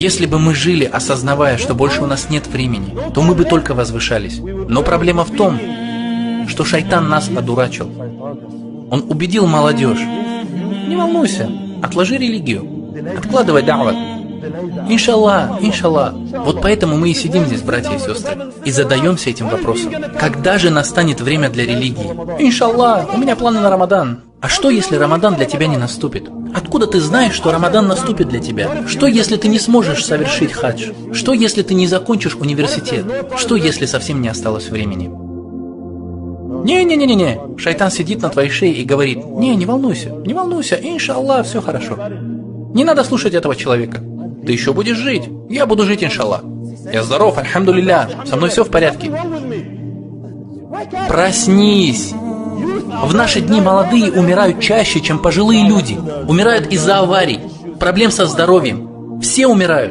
Если бы мы жили, осознавая, что больше у нас нет времени, то мы бы только возвышались. Но проблема в том, что шайтан нас одурачил. Он убедил молодежь: не волнуйся, отложи религию, откладывай дават. Иншаллах, иншаллах. Вот поэтому мы и сидим здесь, братья и сестры, и задаемся этим вопросом. Когда же настанет время для религии? Иншаллах, у меня планы на Рамадан. А что, если Рамадан для тебя не наступит? Откуда ты знаешь, что Рамадан наступит для тебя? Что, если ты не сможешь совершить хадж? Что, если ты не закончишь университет? Что, если совсем не осталось времени? Не-не-не-не-не. Шайтан сидит на твоей шее и говорит: не волнуйся, иншаллах, все хорошо. Не надо слушать этого человека. Ты еще будешь жить. Я буду жить, иншаллах. Я здоров, альхамдулилля. Со мной все в порядке. Проснись. В наши дни молодые умирают чаще, чем пожилые люди. Умирают из-за аварий, проблем со здоровьем. Все умирают.